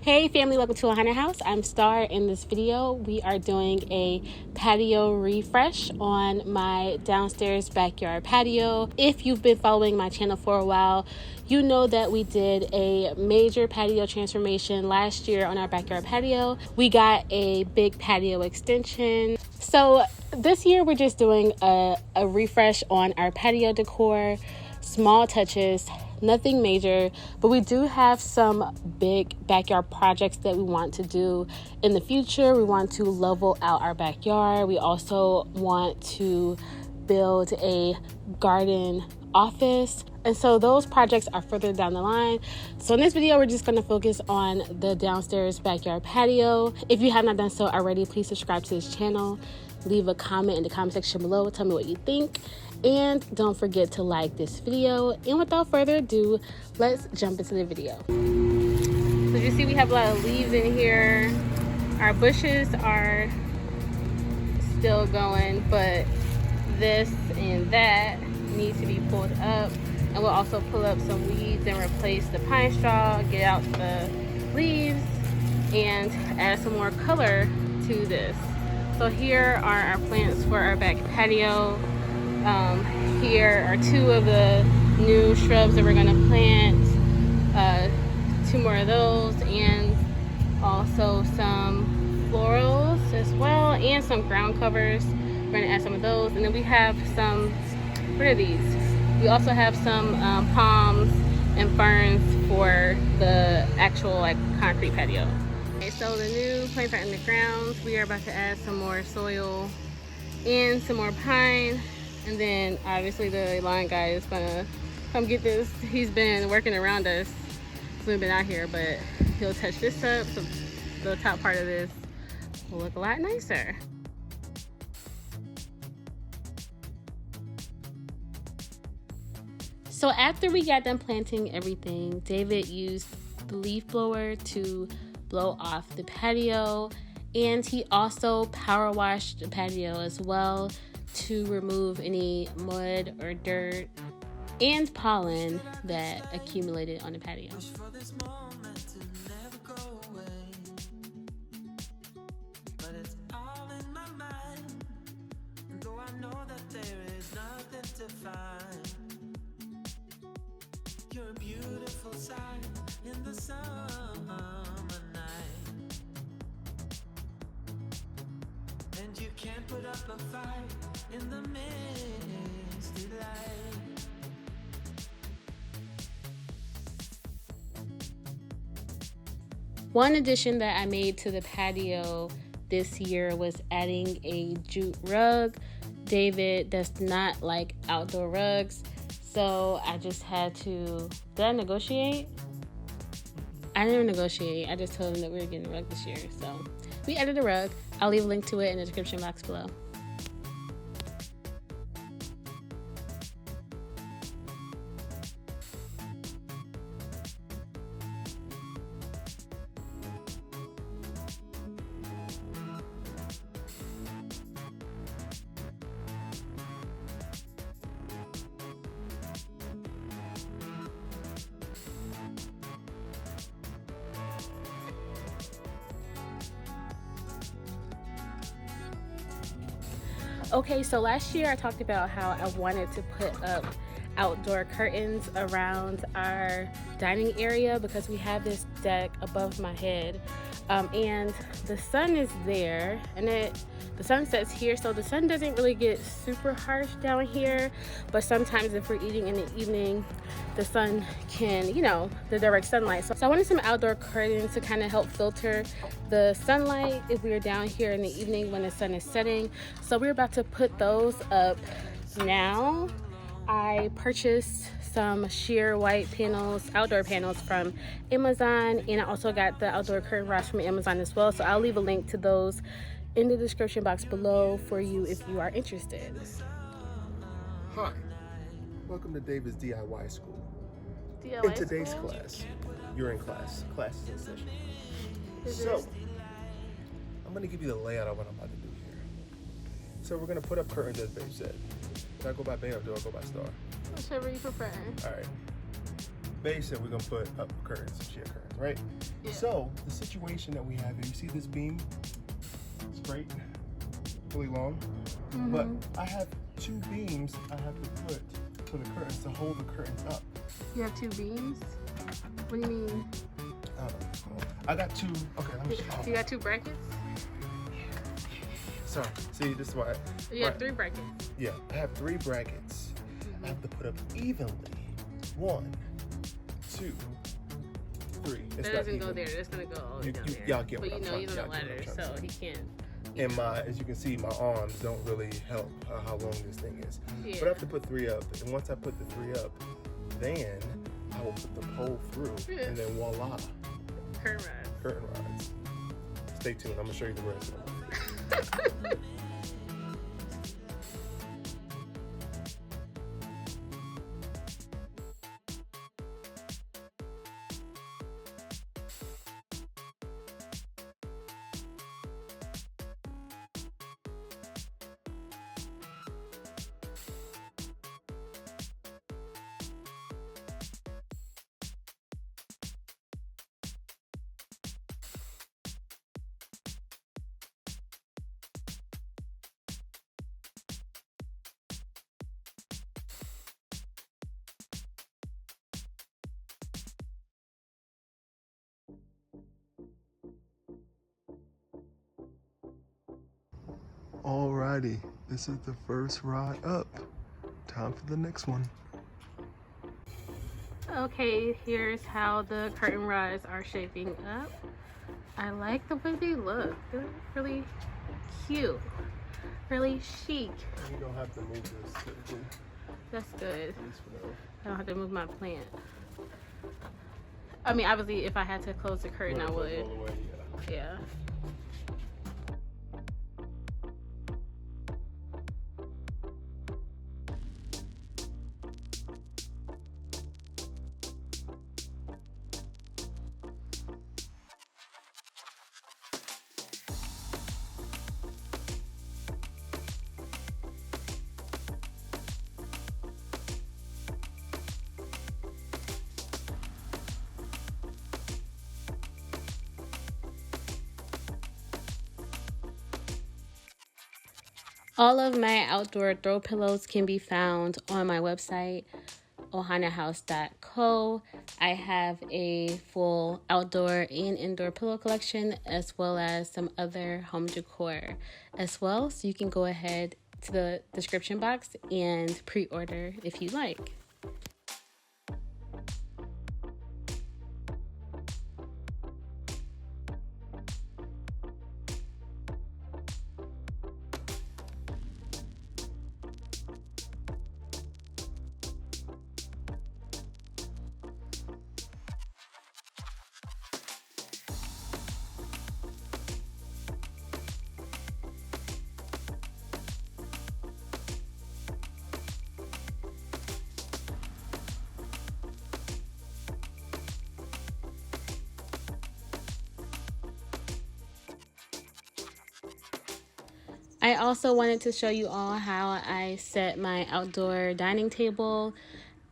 Hey family, welcome to a haunted house. I'm Star. In this video we are doing a patio refresh on my downstairs backyard patio. If you've been following my channel for a while, you know that we did a major patio transformation last year on our backyard patio. We got a big patio extension. So this year we're just doing a refresh on our patio decor, small touches, nothing major, but we do have some big backyard projects that we want to do in the future. We want to level out our backyard. We also want to build a garden office, and so those projects are further down the line. So in this video we're just going to focus on the downstairs backyard patio. If you have not done so already, please subscribe to this channel, leave a comment in the comment section below, tell me what you think, and don't forget to like this video. And without further ado, let's jump into the video. So you see we have a lot of leaves in here. Our bushes are still going, but this and that needs to be pulled up. And we'll also pull up some weeds and replace the pine straw, get out the leaves, and add some more color to this. So here are our plants for our back patio. Here are two of the new shrubs that we're going to plant, two more of those, and also some florals as well, and some ground covers. We're going to add some of those. And then we have some, what are these? We also have some palms and ferns for the actual concrete patio. Okay, so the new plants are in the ground. We are about to add some more soil and some more pine. And then obviously the lawn guy is gonna come get this. He's been working around us, so we've been out here, but he'll touch this up so the top part of this will look a lot nicer. So after we got done planting everything, David used the leaf blower to blow off the patio, and he also power washed the patio as well to remove any mud or dirt and pollen that accumulated on the patio. You're a beautiful sight in the summer night, and you can't put up a fight in the misty light. One addition that I made to the patio this year was adding a jute rug. David does not like outdoor rugs, so I just had to, did I negotiate? I didn't negotiate. I just told him that we were getting a rug this year. So we added a rug. I'll leave a link to it in the description box below. Okay, so last year I talked about how I wanted to put up outdoor curtains around our dining area because we have this deck above my head, and the sun is there, and the sun sets here, so the sun doesn't really get super harsh down here, but sometimes if we're eating in the evening, the sun can, the direct sunlight. So I wanted some outdoor curtains to kind of help filter the sunlight if we are down here in the evening when the sun is setting. So we're about to put those up now. I purchased some sheer white panels, outdoor panels from Amazon, and I also got the outdoor curtain rods from Amazon as well. So I'll leave a link to those in the description box below for you if you are interested. Hi, welcome to David's DIY School. DIY in today's school? class, you're in class. Class is in session. Is So, this- I'm going to give you the layout of what I'm about to do here. So we're going to put up curtains as Babe said. Do I go by Babe or do I go by Star? Whichever you prefer. All right. base and we're gonna put up curtains, some sheer curtains, right? Yeah. So the situation that we have here, you see this beam? Straight, really long. But I have 2 beams I have to put for the curtains to hold the curtains up. You have 2 beams? What do you mean? I got 2. Okay, let me. You got 2 brackets? Sorry. See, this is why. You have 3 brackets. Yeah, I have 3 brackets. I have to put up evenly. 1, 2, 3. It's That not doesn't go even. there. That's gonna go all the way down there. Y'all get what but I'm you know trying- he's on y'all a get what I'm ladder, trying to so say. he can't. And as you can see, my arms don't really help how long this thing is. Yeah. But I have to put 3 up, and once I put the 3 up, then I will put the pole through, and then voila, Curtain rods. curtain rods. Stay tuned. I'm gonna show you the rest of them. Alrighty, this is the first rod up. Time for the next one. Okay, here's how the curtain rods are shaping up. I like the way they look. They're really cute, really chic. You don't have to move this. That's good. I don't have to move my plant. I mean, obviously, if I had to close the curtain, I would. All the way, yeah. Yeah. All of my outdoor throw pillows can be found on my website, ohanahouse.co. I have a full outdoor and indoor pillow collection, as well as some other home decor as well. So you can go ahead to the description box and pre-order if you like. I also wanted to show you all how I set my outdoor dining table.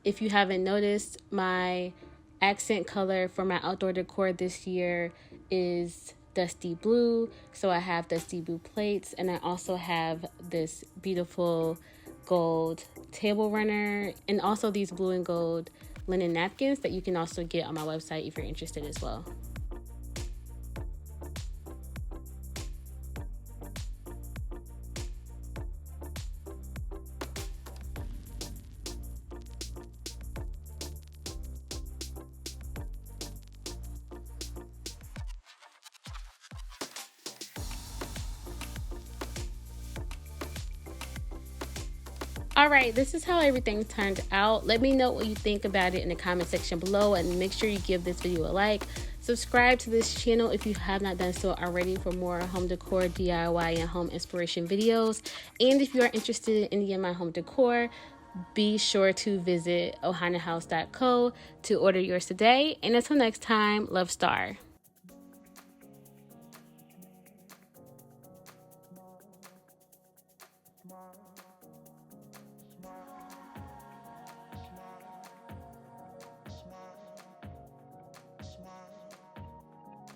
If you haven't noticed, my accent color for my outdoor decor this year is dusty blue. So I have dusty blue plates, and I also have this beautiful gold table runner, and also these blue and gold linen napkins that you can also get on my website if you're interested as well. Alright, this is how everything turned out. Let me know what you think about it in the comment section below, and make sure you give this video a like. Subscribe to this channel if you have not done so already for more home decor, DIY, and home inspiration videos. And if you are interested in any of my home decor, be sure to visit ohanahouse.co to order yours today. And until next time, love Star.